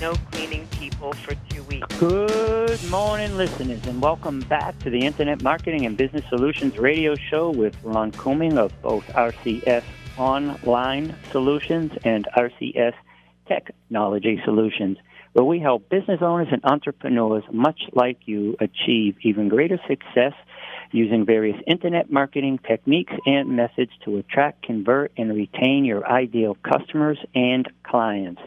no cleaning people for 2 weeks. Good morning, listeners, and welcome back to the Internet Marketing and Business Solutions radio show with Ron Couming of both RCS Online Solutions and RCS Technology Solutions, where we help business owners and entrepreneurs, much like you, achieve even greater success using various Internet marketing techniques and methods to attract, convert, and retain your ideal customers and clients.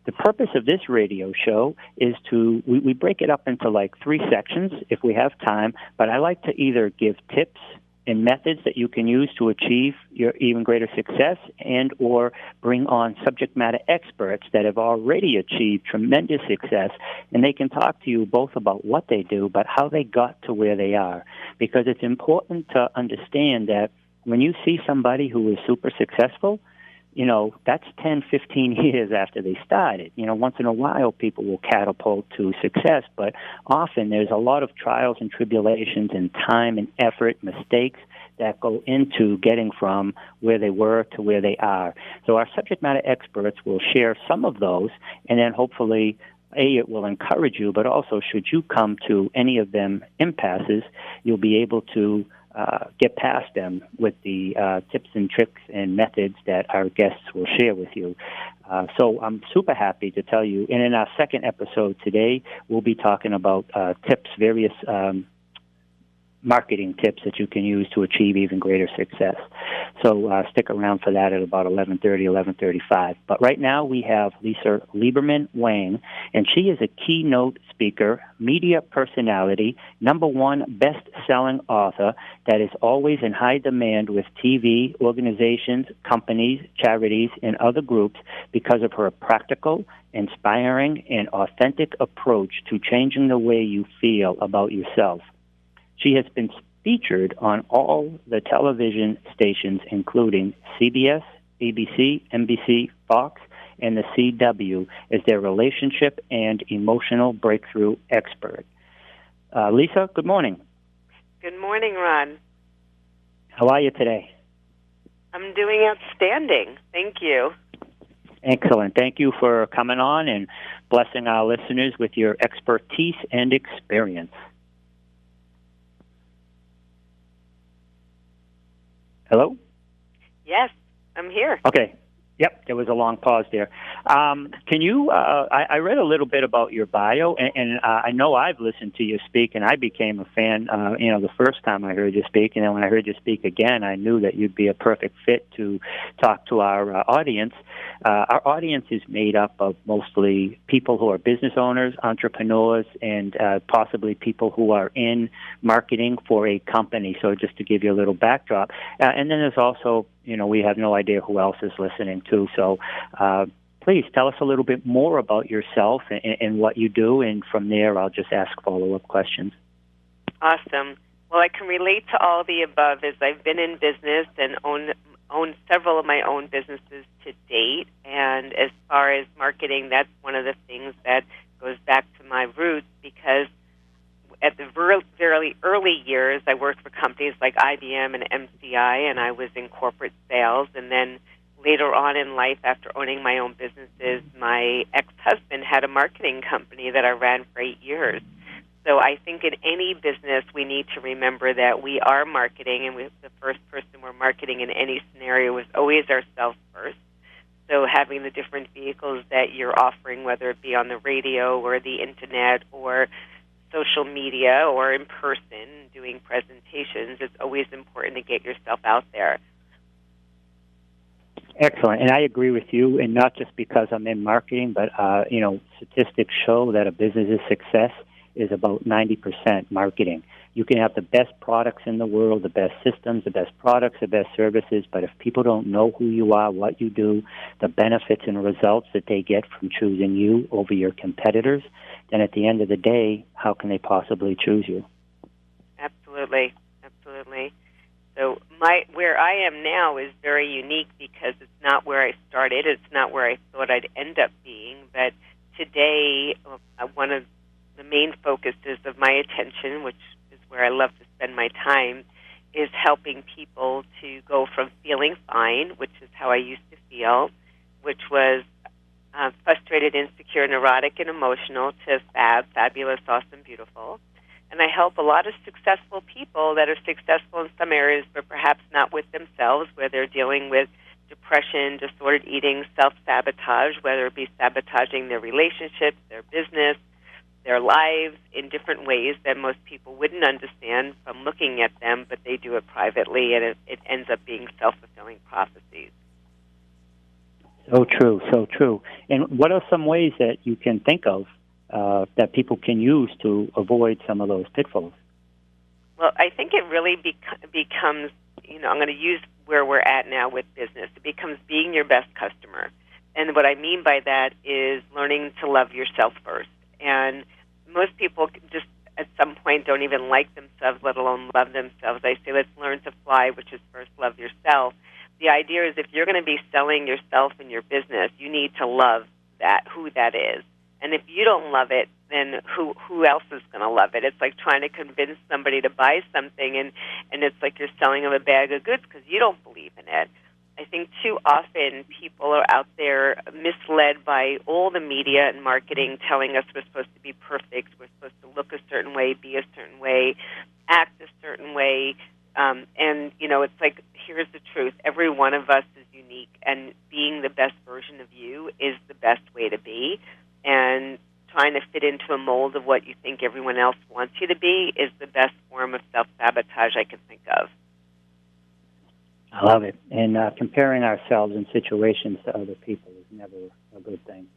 The purpose of this radio show is we break it up into like 3 sections if we have time, but I like to either give tips and methods that you can use to achieve your even greater success and or bring on subject matter experts that have already achieved tremendous success, and they can talk to you both about what they do but how they got to where they are, because it's important to understand that when you see somebody who is super successful, you know, that's 10, 15 years after they started. You know, once in a while people will catapult to success, but often there's a lot of trials and tribulations and time and effort, mistakes that go into getting from where they were to where they are. So our subject matter experts will share some of those, and then hopefully it will encourage you, but also should you come to any of them impasses, you'll be able to get past them with the tips and tricks and methods that our guests will share with you. So I'm super happy to tell you. And in our second episode today, we'll be talking about tips, various marketing tips that you can use to achieve even greater success. So stick around for that at about 11:30, 11:35. But right now we have Lisa Lieberman Wang, and she is a keynote speaker, media personality, #1 best-selling author that is always in high demand with TV, organizations, companies, charities, and other groups because of her practical, inspiring, and authentic approach to changing the way you feel about yourself. She has been featured on all the television stations, including CBS, ABC, NBC, Fox, and the CW, as their relationship and emotional breakthrough expert. Lisa, good morning. Good morning, Ron. How are you today? I'm doing outstanding. Thank you. Excellent. Thank you for coming on and blessing our listeners with your expertise and experience. Hello? Yes, I'm here. Okay. Yep, there was a long pause there. Can you, I read a little bit about your bio, and I know I've listened to you speak, and I became a fan, the first time I heard you speak, and then when I heard you speak again, I knew that you'd be a perfect fit to talk to our audience. Our audience is made up of mostly people who are business owners, entrepreneurs, and possibly people who are in marketing for a company, so just to give you a little backdrop. And then there's also, we have no idea who else is listening too. So please tell us a little bit more about yourself and what you do, and from there I'll just ask follow-up questions. Awesome. Well, I can relate to all the above, as I've been in business and own several of my own businesses to date. And as far as marketing, that's one of the things that goes back to my roots, because at the very early years, I worked for companies like IBM and MCI, and I was in corporate sales. And then later on in life, after owning my own businesses, my ex-husband had a marketing company that I ran for 8 years. So I think in any business, we need to remember that we are marketing, and the first person we're marketing in any scenario is always ourselves first. So having the different vehicles that you're offering, whether it be on the radio or the Internet or social media or in person doing presentations, it's always important to get yourself out there. Excellent. And I agree with you, and not just because I'm in marketing, but, statistics show that a business's success is about 90% marketing. You can have the best products in the world, the best systems, the best products, the best services, but if people don't know who you are, what you do, the benefits and results that they get from choosing you over your competitors, then at the end of the day, how can they possibly choose you? Absolutely. Absolutely. So where I am now is very unique because it's not where I started. It's not where I thought I'd end up being. But today, one of the main focuses of my attention, which is where I love to spend my time, is helping people to go from feeling fine, which is how I used to feel, which was frustrated, insecure, neurotic, and emotional to fabulous, awesome, beautiful. And I help a lot of successful people that are successful in some areas, but perhaps not with themselves, where they're dealing with depression, disordered eating, self-sabotage, whether it be sabotaging their relationships, their business, their lives in different ways that most people wouldn't understand from looking at them, but they do it privately, and it ends up being self-fulfilling prophecies. So true, so true. And what are some ways that you can think of that people can use to avoid some of those pitfalls? Well, I think it really becomes, I'm going to use where we're at now with business. It becomes being your best customer. And what I mean by that is learning to love yourself first. And most people just at some point don't even like themselves, let alone love themselves. I say let's learn to fly, which is first love yourself. The idea is if you're going to be selling yourself in your business, you need to love that, who that is. And if you don't love it, then who else is going to love it? It's like trying to convince somebody to buy something, and it's like you're selling them a bag of goods because you don't believe in it. I think too often people are out there misled by all the media and marketing telling us we're supposed to be perfect, we're supposed to look a certain way, be a certain way, act a certain way. It's like, here's the truth. Every one of us is unique, and being the best version of you is the best way to be. And trying to fit into a mold of what you think everyone else wants you to be is the best form of self-sabotage I can think of. I love it. And comparing ourselves in situations to other people is never a good thing.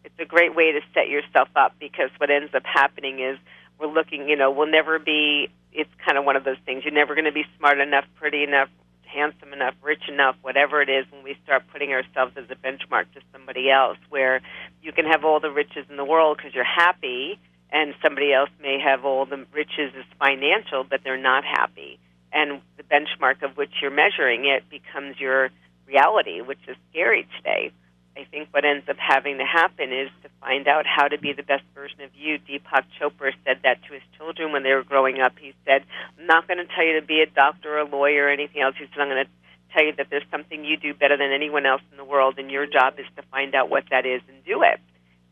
It's a great way to set yourself up, because what ends up happening is we're looking, we'll never be, it's kind of one of those things, you're never going to be smart enough, pretty enough, handsome enough, rich enough, whatever it is, when we start putting ourselves as a benchmark to somebody else, where you can have all the riches in the world because you're happy, and somebody else may have all the riches as financial, but they're not happy. And the benchmark of which you're measuring it becomes your reality, which is scary today. I think what ends up having to happen is to find out how to be the best version of you. Deepak Chopra said that to his children when they were growing up. He said, I'm not going to tell you to be a doctor or a lawyer or anything else. He said, I'm going to tell you that there's something you do better than anyone else in the world, and your job is to find out what that is and do it.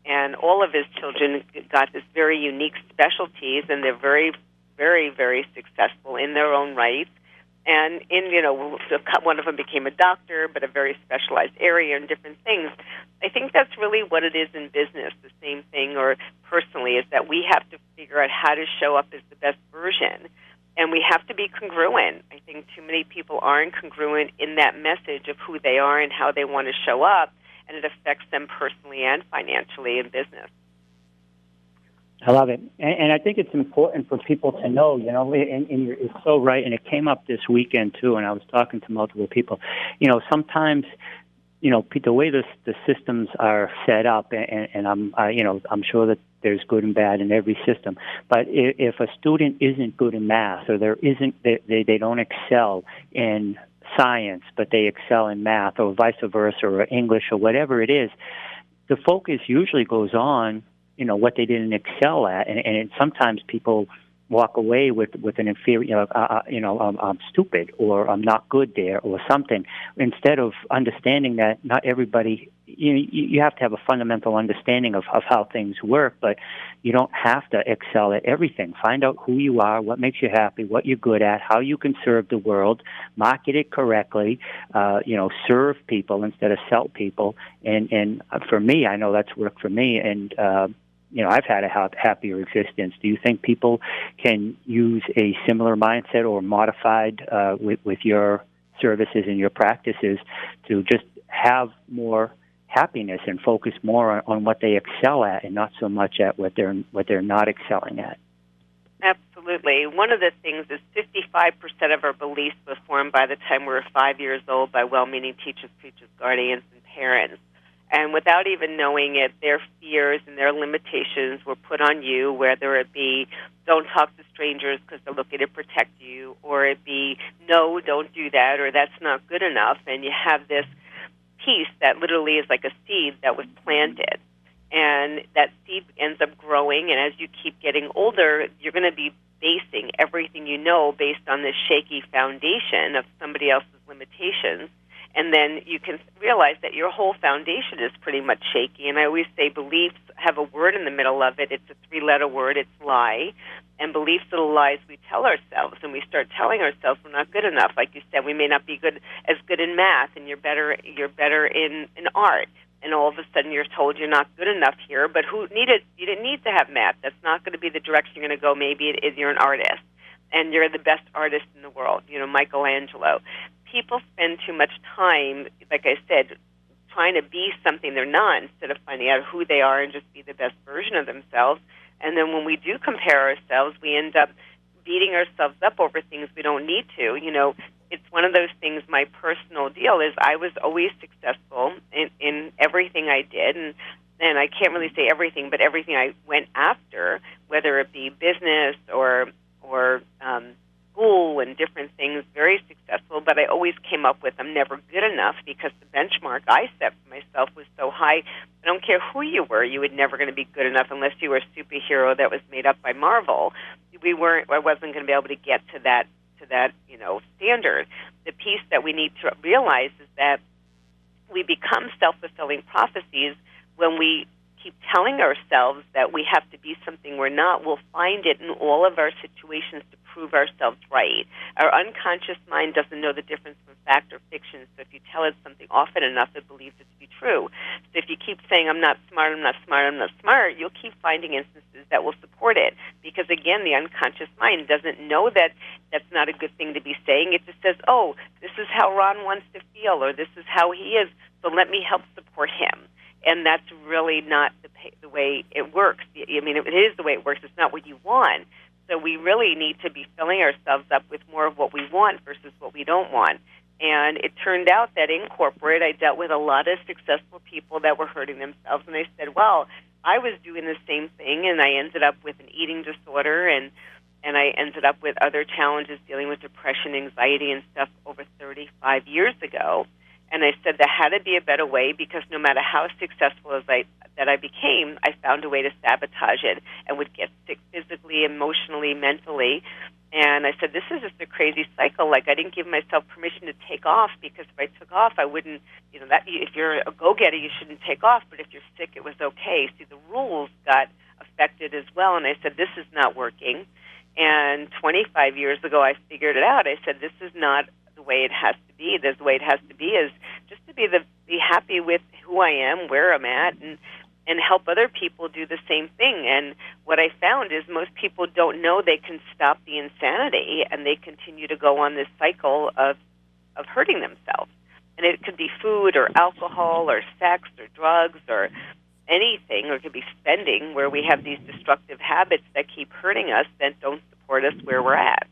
And all of his children got this very unique specialties, and they're very, very, very successful in their own right. And one of them became a doctor, but a very specialized area and different things. I think that's really what it is in business, the same thing, or personally, is that we have to figure out how to show up as the best version. And we have to be congruent. I think too many people aren't congruent in that message of who they are and how they want to show up, and it affects them personally and financially in business. I love it. And I think it's important for people to know, and you're so right, and it came up this weekend, too, and I was talking to multiple people. Sometimes, the way the systems are set up, and I'm sure that there's good and bad in every system, but if a student isn't good in math, or they don't excel in science, but they excel in math, or vice versa, or English, or whatever it is, the focus usually goes on what they didn't excel at, and sometimes people walk away with an inferior, I'm stupid, or I'm not good there, or something, instead of understanding that not everybody, you have to have a fundamental understanding of how things work, but you don't have to excel at everything. Find out who you are, what makes you happy, what you're good at, how you can serve the world, market it correctly, serve people instead of sell people, and for me, I know that's worked for me, and I've had a happier existence. Do you think people can use a similar mindset or modified with your services and your practices to just have more happiness and focus more on what they excel at and not so much at what they're not excelling at? Absolutely. One of the things is 55% of our beliefs were formed by the time we were 5 years old by well-meaning teachers, preachers, guardians, and parents. And without even knowing it, their fears and their limitations were put on you, whether it be don't talk to strangers because they're looking to protect you, or it be no, don't do that, or that's not good enough. And you have this piece that literally is like a seed that was planted. And that seed ends up growing, and as you keep getting older, you're going to be basing everything you know based on this shaky foundation of somebody else's limitations. And then you can realize that your whole foundation is pretty much shaky. And I always say beliefs have a word in the middle of it. It's a three-letter word. It's lie. And beliefs are the lies we tell ourselves. And we start telling ourselves we're not good enough. Like you said, we may not be as good in math, and you're better in art. And all of a sudden you're told you're not good enough here. But you didn't need to have math. That's not going to be the direction you're going to go. Maybe it is you're an artist, and you're the best artist in the world, Michelangelo. People spend too much time, like I said, trying to be something they're not instead of finding out who they are and just be the best version of themselves. And then when we do compare ourselves, we end up beating ourselves up over things we don't need to. It's one of those things, my personal deal is I was always successful in everything I did, and I can't really say everything, but everything I went after, whether it be business or school and different things, very successful, but I always came up with I'm never good enough because the benchmark I set for myself was so high. I don't care who you were never going to be good enough unless you were a superhero that was made up by Marvel. I wasn't going to be able to get to that standard. The piece that we need to realize is that we become self-fulfilling prophecies when we keep telling ourselves that we have to be something we're not. We'll find it in all of our situations to prove ourselves right. Our unconscious mind doesn't know the difference between fact or fiction, so if you tell it something often enough, it believes it to be true. So if you keep saying, I'm not smart, I'm not smart, I'm not smart, you'll keep finding instances that will support it. Because, again, the unconscious mind doesn't know that that's not a good thing to be saying. It just says, oh, this is how Ron wants to feel, or this is how he is, so let me help support him. And that's really not the way it works. I mean, it is the way it works. It's not what you want. So we really need to be filling ourselves up with more of what we want versus what we don't want. And it turned out that in corporate, I dealt with a lot of successful people that were hurting themselves. And I said, well, I was doing the same thing, and I ended up with an eating disorder, and I ended up with other challenges dealing with depression, anxiety, and stuff over 35 years ago. And I said there had to be a better way because no matter how successful that I became, I found a way to sabotage it and would get sick physically, emotionally, mentally. And I said, this is just a crazy cycle. Like, I didn't give myself permission to take off because if I took off, I wouldn't, if you're a go-getter, you shouldn't take off. But if you're sick, it was okay. See, the rules got affected as well. And I said, this is not working. And 25 years ago, I figured it out. I said, this is not the way it has to be. The way it has to be is just to be happy with who I am, where I'm at, and help other people do the same thing. And what I found is most people don't know they can stop the insanity, and they continue to go on this cycle of hurting themselves. And it could be food or alcohol or sex or drugs or anything, or it could be spending, where we have these destructive habits that keep hurting us that don't support us where we're at.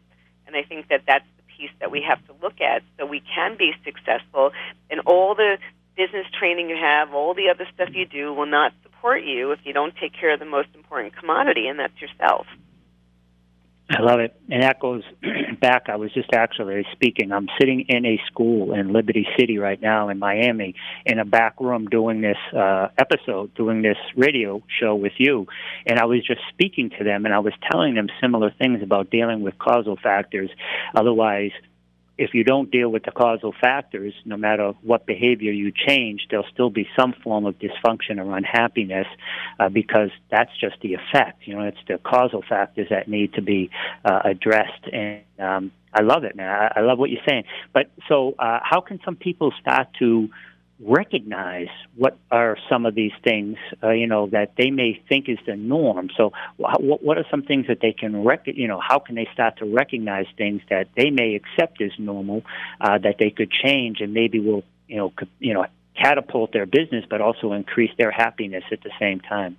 And I think that that's piece that we have to look at so we can be successful, and all the business training you have, all the other stuff you do will not support you if you don't take care of the most important commodity, and that's yourself. I love it. And that goes back. I was just actually speaking. I'm sitting in a school in Liberty City right now in Miami in a back room doing this doing this radio show with you. And I was just speaking to them, and I was telling them similar things about dealing with causal factors. Otherwise, if you don't deal with the causal factors, no matter what behavior you change, there'll still be some form of dysfunction or unhappiness because that's just the effect. It's the causal factors that need to be addressed. And I love it, man. I love what you're saying. But so how can some people start to recognize what are some of these things, that they may think is the norm? So what are some things that they can how can they start to recognize things that they may accept as normal, that they could change and maybe will, catapult their business, but also increase their happiness at the same time?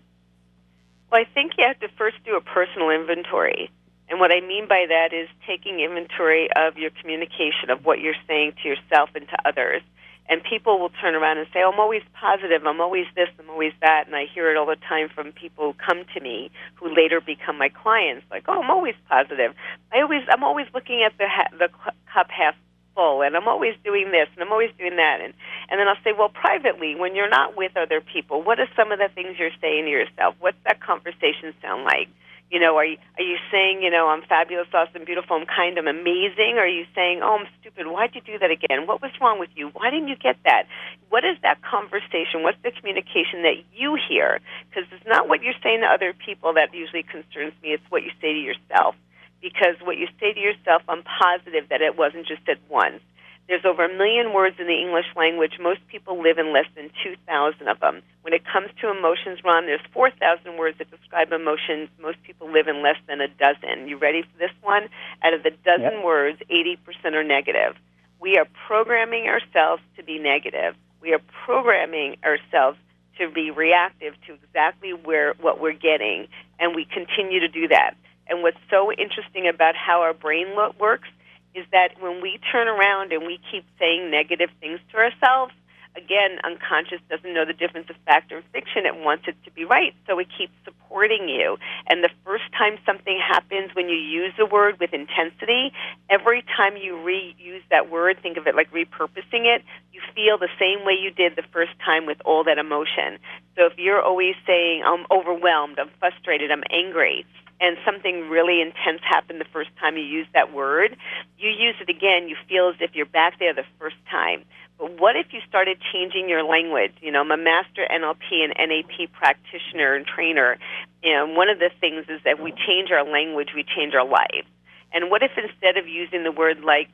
Well, I think you have to first do a personal inventory. And what I mean by that is taking inventory of your communication, of what you're saying to yourself and to others. And people will turn around and say, oh, I'm always positive, I'm always this, I'm always that. And I hear it all the time from people who come to me who later become my clients, like, oh, I'm always positive. I'm always looking at the cup half full, and I'm always doing this, and I'm always doing that. And then I'll say, well, privately, when you're not with other people, what are some of the things you're saying to yourself? What's that conversation sound like? Are you saying, I'm fabulous, awesome, beautiful, I'm kind, I'm amazing? Or are you saying, oh, I'm stupid, why'd you do that again? What was wrong with you? Why didn't you get that? What is that conversation? What's the communication that you hear? Because it's not what you're saying to other people that usually concerns me. It's what you say to yourself. Because what you say to yourself, I'm positive that it wasn't just said once. There's over 1 million words in the English language. Most people live in less than 2,000 of them. When it comes to emotions, Ron, there's 4,000 words that describe emotions. Most people live in less than a dozen. You ready for this one? Out of the dozen words, 80% are negative. We are programming ourselves to be negative. We are programming ourselves to be reactive to exactly what we're getting, and we continue to do that. And what's so interesting about how our brain works is that when we turn around and we keep saying negative things to ourselves, again, unconscious doesn't know the difference of fact or fiction. It wants it to be right, so it keeps supporting you. And the first time something happens when you use a word with intensity, every time you reuse that word, think of it like repurposing it, you feel the same way you did the first time with all that emotion. So if you're always saying, I'm overwhelmed, I'm frustrated, I'm angry, and something really intense happened the first time you use that word, you use it again, you feel as if you're back there the first time. But what if you started changing your language? I'm a master NLP and NAP practitioner and trainer, and one of the things is that we change our language, we change our lives. And what if instead of using the word like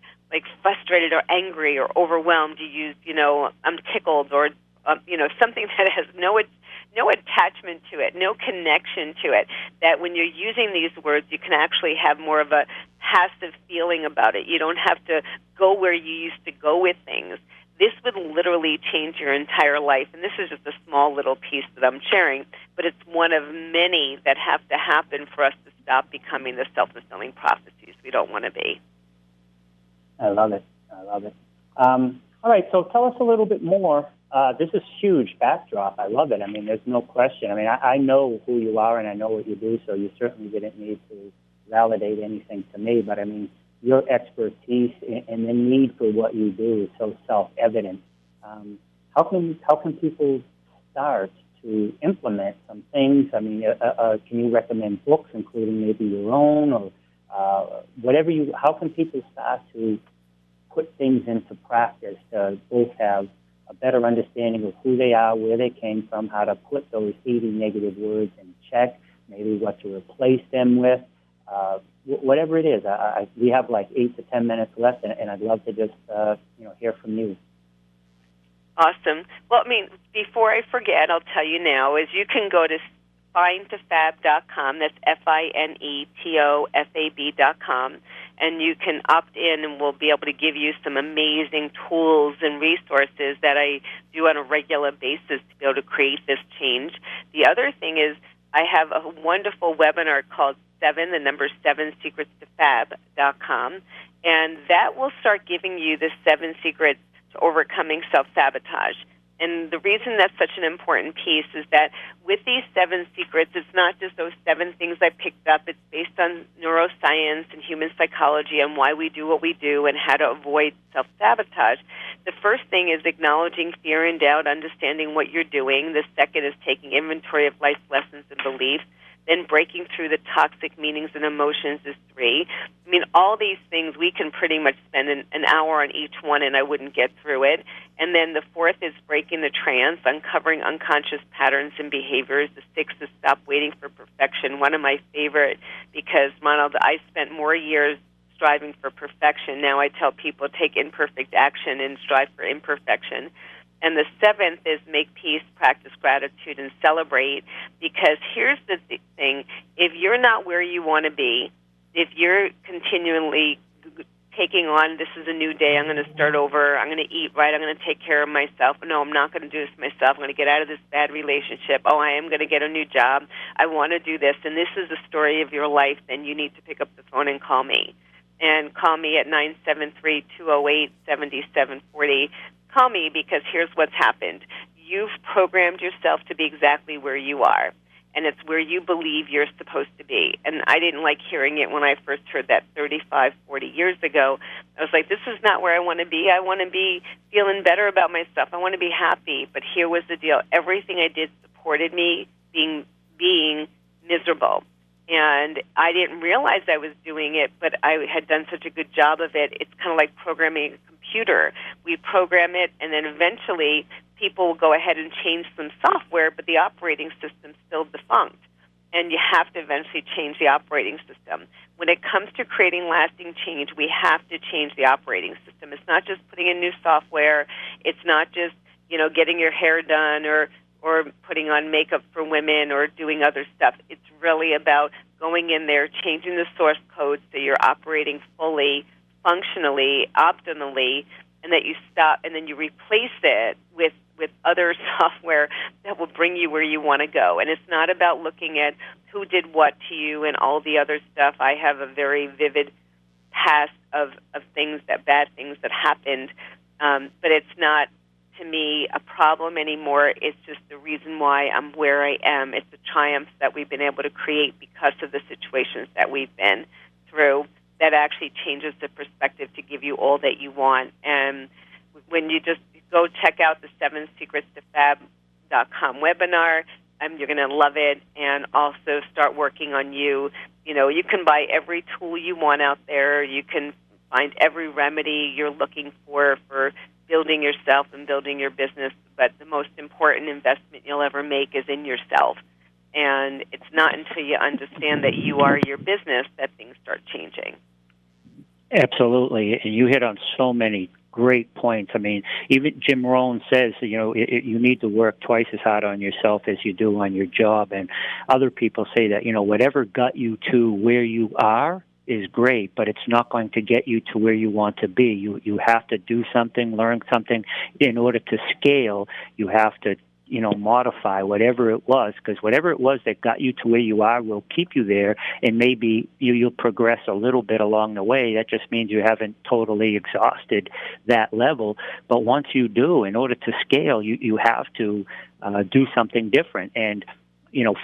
frustrated or angry or overwhelmed, you use, I'm tickled, or, something that has no attachment to it, no connection to it, that when you're using these words, you can actually have more of a passive feeling about it. You don't have to go where you used to go with things. This would literally change your entire life, and this is just a small little piece that I'm sharing, but it's one of many that have to happen for us to stop becoming the self-fulfilling prophecies we don't want to be. I love it. All right, so tell us a little bit more. This is huge backdrop. I love it. I mean, there's no question. I mean, I know who you are and I know what you do, so you certainly didn't need to validate anything to me. But, I mean, your expertise and the need for what you do is so self-evident. How can people start to implement some things? I mean, can you recommend books, including maybe your own, or how can people start to put things into practice to both have a better understanding of who they are, where they came from, how to put those 80 negative words in check, maybe what to replace them with, whatever it is. We have like 8 to 10 minutes left, and I'd love to just hear from you. Awesome. Well, I mean, before I forget, I'll tell you now, is you can go to finetofab.com, that's FINETOFAB.com, and you can opt in, and we'll be able to give you some amazing tools and resources that I do on a regular basis to be able to create this change. The other thing is I have a wonderful webinar called 7 Secrets to Fab.com, and that will start giving you the 7 secrets to overcoming self-sabotage. And the reason that's such an important piece is that with these 7 secrets, it's not just those 7 things I picked up. It's based on neuroscience and human psychology and why we do what we do and how to avoid self-sabotage. The first thing is acknowledging fear and doubt, understanding what you're doing. The second is taking inventory of life's lessons and beliefs. Then breaking through the toxic meanings and emotions is 3. I mean, all these things, we can pretty much spend an hour on each one, and I wouldn't get through it. And then the 4th is breaking the trance, uncovering unconscious patterns and behaviors. The 6th is stop waiting for perfection. One of my favorite, because, Ronald, I spent more years striving for perfection. Now I tell people take imperfect action and strive for imperfection. And the 7th is make peace, practice gratitude, and celebrate. Because here's the thing. If you're not where you want to be, if you're continually taking on, this is a new day, I'm going to start over, I'm going to eat right, I'm going to take care of myself. No, I'm not going to do this myself. I'm going to get out of this bad relationship. Oh, I am going to get a new job. I want to do this. And this is the story of your life. Then you need to pick up the phone and call me. And call me at 973-208-7740. Call me, because here's what's happened. You've programmed yourself to be exactly where you are, and it's where you believe you're supposed to be. And I didn't like hearing it when I first heard that 35, 40 years ago. I was like, this is not where I want to be. I want to be feeling better about myself. I want to be happy. But here was the deal. Everything I did supported me being miserable. And I didn't realize I was doing it, but I had done such a good job of it. It's kind of like programming a computer. We program it, and then eventually people will go ahead and change some software, but the operating system's still defunct. And you have to eventually change the operating system. When it comes to creating lasting change, we have to change the operating system. It's not just putting in new software. It's not just, getting your hair done or putting on makeup for women or doing other stuff. It's really about going in there, changing the source code so you're operating fully, functionally, optimally, and that you stop and then you replace it with other software that will bring you where you want to go. And it's not about looking at who did what to you and all the other stuff. I have a very vivid past of bad things that happened, but it's not, to me, a problem anymore. It's just the reason why I'm where I am. It's the triumphs that we've been able to create because of the situations that we've been through that actually changes the perspective to give you all that you want. And when you just go check out the 7 Secrets to Fab.com webinar, you're going to love it, and also start working on you. You can buy every tool you want out there. You can find every remedy you're looking for building yourself and building your business, but the most important investment you'll ever make is in yourself. And it's not until you understand that you are your business that things start changing. Absolutely. And you hit on so many great points. I mean, even Jim Rohn says, you need to work twice as hard on yourself as you do on your job. And other people say that, whatever got you to where you are is great, but it's not going to get you to where you want to be. You have to do something, learn something. In order to scale, you have to modify whatever it was, because whatever it was that got you to where you are will keep you there, and maybe you'll progress a little bit along the way. That just means you haven't totally exhausted that level. But once you do, in order to scale, you have to do something different. And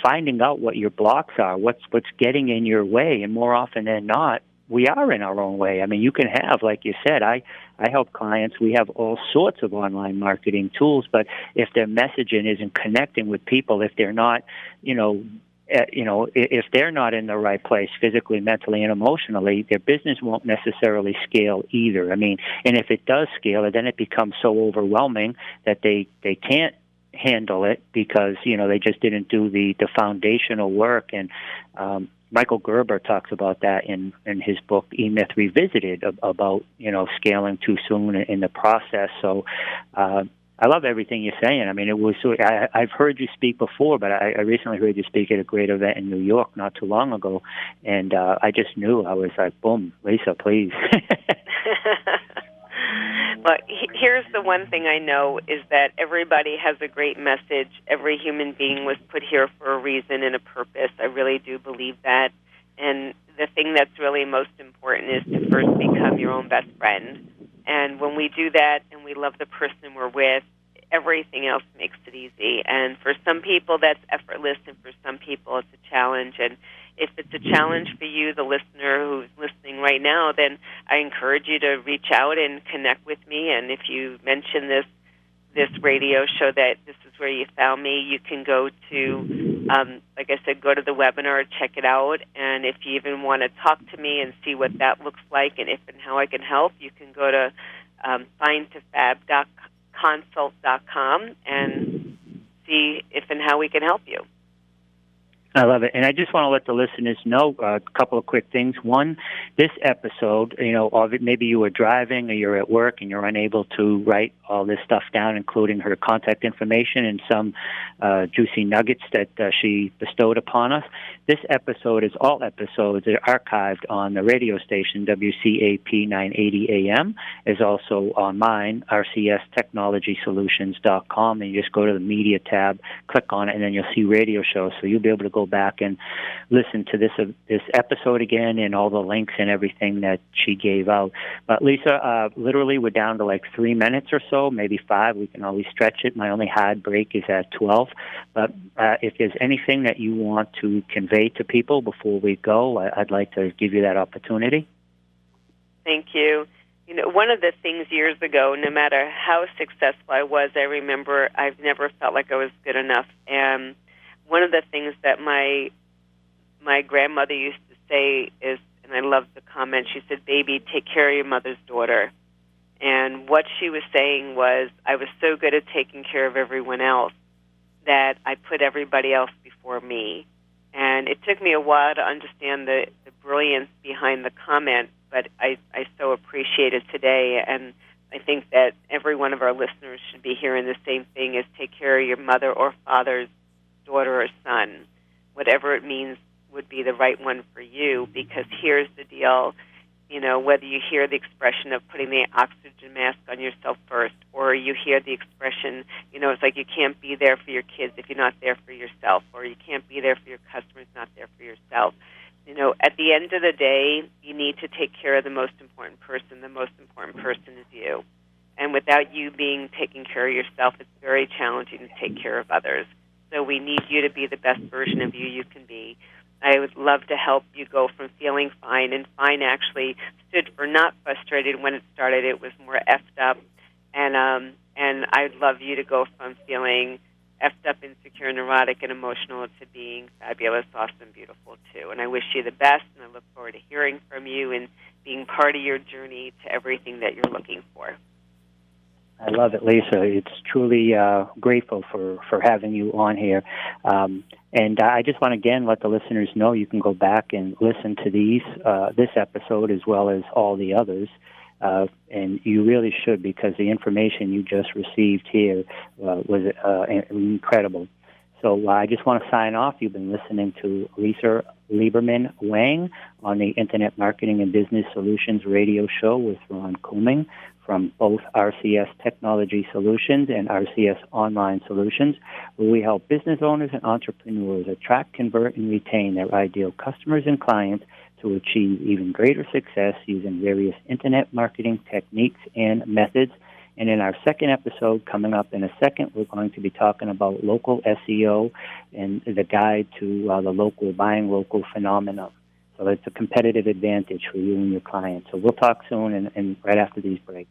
finding out what your blocks are, what's getting in your way, and more often than not, we are in our own way. I mean, you can have, like you said, I help clients. We have all sorts of online marketing tools, but if their messaging isn't connecting with people, if they're not, if they're not in the right place physically, mentally, and emotionally, their business won't necessarily scale either. I mean, and if it does scale, then it becomes so overwhelming that they can't handle it because they just didn't do the foundational work. And Michael Gerber talks about that in his book E-Myth Revisited, about scaling too soon in the process. So I love everything you're saying. I mean, I've heard you speak before, but I recently heard you speak at a great event in New York not too long ago, and I just knew. I was like, boom, Lisa, please. Well, here's the one thing I know is that everybody has a great message. Every human being was put here for a reason and a purpose. I really do believe that. And the thing that's really most important is to first become your own best friend. And when we do that and we love the person we're with, everything else makes it easy. And for some people, that's effortless, and for some people, it's a challenge. And if it's a challenge for you, the listener who's listening right now, then I encourage you to reach out and connect with me. And if you mention this radio show that this is where you found me, you can go to, like I said, go to the webinar, check it out. And if you even want to talk to me and see what that looks like and if and how I can help, you can go to findtofab.consult.com and see if and how we can help you. I love it. And I just want to let the listeners know a couple of quick things. One, this episode, maybe you were driving or you're at work and you're unable to write all this stuff down, including her contact information and some juicy nuggets that she bestowed upon us. This episode all episodes are archived on the radio station, WCAP 980 AM, is also on mine, rcstechnologysolutions.com, and you just go to the media tab, click on it, and then you'll see radio shows. So you'll be able to go back and listen to this episode again and all the links and everything that she gave out. But Lisa, literally we're down to like 3 minutes or so, maybe 5. We can always stretch it. My only hard break is at 12. But if there's anything that you want to convey to people before we go, I'd like to give you that opportunity. Thank you. One of the things years ago, no matter how successful I was, I remember I've never felt like I was good enough. And one of the things that my my grandmother used to say is, and I love the comment, she said, "Baby, take care of your mother's daughter." And what she was saying was, I was so good at taking care of everyone else that I put everybody else before me. And it took me a while to understand the brilliance behind the comment, but I so appreciate it today. And I think that every one of our listeners should be hearing the same thing, is take care of your mother or father's daughter or son. Whatever it means would be the right one for you, because here's the deal. You know, whether you hear the expression of putting the oxygen mask on yourself first, or you hear the expression, you know, it's like you can't be there for your kids if you're not there for yourself, or you can't be there for your customers, not there for yourself. You know, at the end of the day, you need to take care of the most important person. The most important person is you. And without you being taking care of yourself, it's very challenging to take care of others. So we need you to be the best version of you can be. I would love to help you go from feeling fine, and fine actually stood for not frustrated when it started. It was more effed up, and I'd love you to go from feeling effed up, insecure, neurotic, and emotional to being fabulous, awesome, beautiful too. And I wish you the best, and I look forward to hearing from you and being part of your journey to everything that you're looking for. I love it, Lisa. It's truly grateful for having you on here. And I just want to, again, let the listeners know you can go back and listen to this episode as well as all the others. And you really should, because the information you just received here was incredible. So I just want to sign off. You've been listening to Lisa Lieberman Wang on the Internet Marketing and Business Solutions radio show with Ron Couming from both RCS Technology Solutions and RCS Online Solutions, where we help business owners and entrepreneurs attract, convert, and retain their ideal customers and clients to achieve even greater success using various Internet marketing techniques and methods. And in our second episode, coming up in a second, we're going to be talking about local SEO and the guide to the local buying local phenomenon. So it's a competitive advantage for you and your clients. So we'll talk soon and right after these breaks.